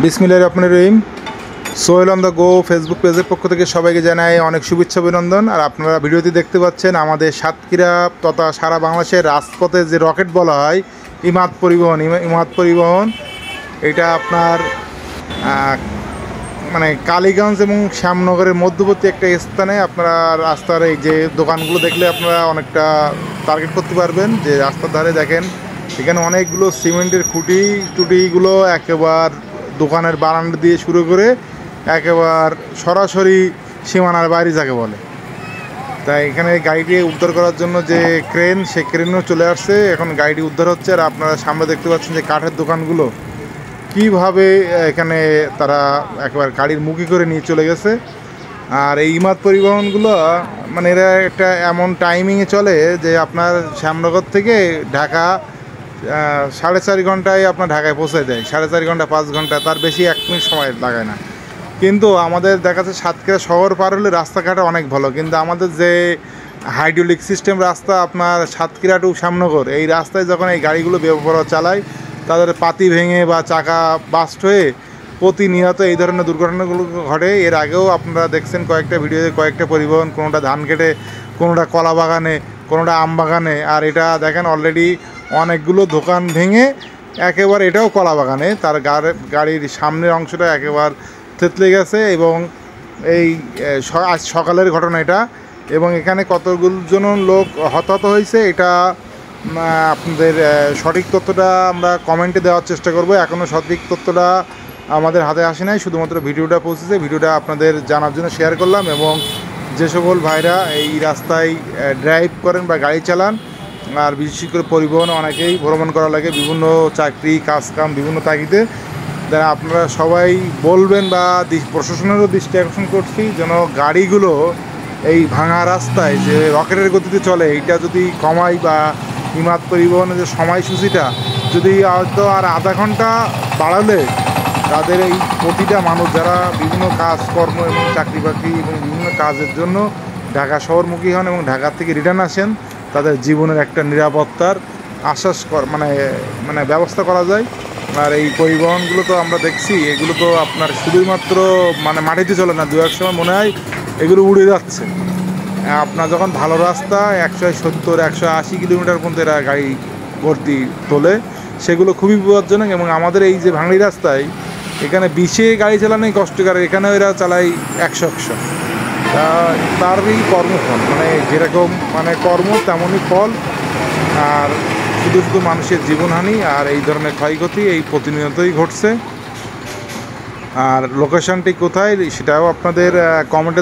বিসমিল্লাহির রহমানির রহিম। Sohel on the go Facebook পেজের পক্ষ থেকে সবাইকে জানাই অনেক শুভেচ্ছা অভিনন্দন। আর আপনারা ভিডিওটি দেখতে পাচ্ছেন আমাদের সাতক্ষীরা তথা সারা বাংলাদেশের রাজপথে যে রকেট বলা হয় ইমাদ পরিবহন এটা আপনার মানে কালীগঞ্জ এবং শ্যামনগরের মধ্যবর্তী একটা স্থানে আপনারা রাস্তার এই যে দোকানগুলো দেখলে আপনারা অনেকটা টার্গেট করতে পারবেন। যে রাস্তার ধারে দেখেন এখানে অনেকগুলো সিমেন্টের টুটিগুলো একেবারে দোকানের বারান্দা দিয়ে শুরু করে একেবারে সরাসরি সীমানার বাইরে যাকে বলে। তাই এখানে গাড়িটি উদ্ধার করার জন্য যে ক্রেন, সে ক্রেনও চলে আসছে, এখন গাড়িটি উদ্ধার হচ্ছে। আর আপনারা সামনে দেখতে পাচ্ছেন যে কাঠের দোকানগুলো কীভাবে এখানে তারা একেবারে গাড়ির মুখী করে নিয়ে চলে গেছে। আর এই ইমাদ পরিবহনগুলো মানে এরা একটা এমন টাইমিংয়ে চলে যে আপনার শ্যামনগর থেকে ঢাকা 4.5 ঘন্টায় আপনার ঢাকায় পৌঁছে দেয়। 4.5 ঘন্টা 5 ঘন্টা, তার বেশি 1 মিনিট সময় লাগায় না। কিন্তু আমাদের দেখা যাচ্ছে সাতক্ষীরা শহর পার হলে রাস্তাঘাট অনেক ভালো, কিন্তু আমাদের যে হাইড্রোলিক সিস্টেম রাস্তা আপনার সাতক্ষীরা টু শ্যামনগর, এই রাস্তায় যখন এই গাড়িগুলো ব্যবহার চালায় তাদের পাতি ভেঙে বা চাকা বাস্ট হয়ে প্রতিনিয়ত এই ধরনের দুর্ঘটনাগুলো ঘটে। এর আগেও আপনারা দেখছেন কয়েকটা ভিডিওতে, কয়েকটা পরিবহন, কোনোটা ধান কেটে, কোনোটা কলা বাগানে, কোনোটা আম বাগানে। আর এটা দেখেন অলরেডি অনেকগুলো দোকান ভেঙে একেবারে এটাও কলা বাগানে, তার গাড়ির সামনের অংশটা একেবারে থেতলে গেছে। এবং এই আজ সকালের ঘটনা এটা, এবং এখানে কতগুলো লোক হতাহত হয়েছে এটা আপনাদের সঠিক তথ্যটা আমরা কমেন্টে দেওয়ার চেষ্টা করব। এখনও সঠিক তথ্যটা আমাদের হাতে আসে নাই, শুধুমাত্র ভিডিওটা পৌঁছেছে। ভিডিওটা আপনাদের জানার জন্য শেয়ার করলাম। এবং যে সকল ভাইরা এই রাস্তায় ড্রাইভ করেন বা গাড়ি চালান, আর বিশেষ করে পরিবহনে অনেকেই ভ্রমণ করা লাগে বিভিন্ন চাকরি কাজকাম বিভিন্ন তাগিদে, যারা আপনারা সবাই বলবেন বা প্রশাসনেরও দৃষ্টি আকর্ষণ করছি যেন গাড়িগুলো এই ভাঙা রাস্তায় যে রকেটের গতিতে চলে এইটা যদি কমাই, বা ইমাদ পরিবহনের যে সময়সূচিটা যদি হয়তো আর আধা ঘন্টা বাড়ালে তাদের এই প্রতিটা মানুষ যারা বিভিন্ন কাজকর্ম এবং চাকরি বাকরি এবং বিভিন্ন কাজের জন্য ঢাকা শহরমুখী হন এবং ঢাকা থেকে রিটার্ন আসেন, তাদের জীবনের একটা নিরাপত্তার আশ্বাস মানে ব্যবস্থা করা যায়। আর এই পরিবহনগুলো তো আমরা দেখছি এগুলো তো আপনার শুধুমাত্র মানে মাটিতে চলে না, দু এক সময় মনে হয় এগুলো উড়ে যাচ্ছে। আপনার যখন ভালো রাস্তা 170 180 কিলোমিটার পর্যন্ত এরা গাড়ি ভর্তি তোলে, সেগুলো খুবই বিপজ্জনক। এবং আমাদের এই যে ভাঙড়ি রাস্তায় এখানে 20-এ গাড়ি চালানোই কষ্টকর, এখানে এরা চালায় 100 তারই কর্মফল, মানে যেরকম মানে কর্ম তেমনই ফল। আর শুধু মানুষের জীবনহানি আর এই ধরনের ক্ষয়ক্ষতি এই প্রতিনিয়তই ঘটছে। আর লোকেশনটি কোথায় সেটাও আপনাদের কমেন্টে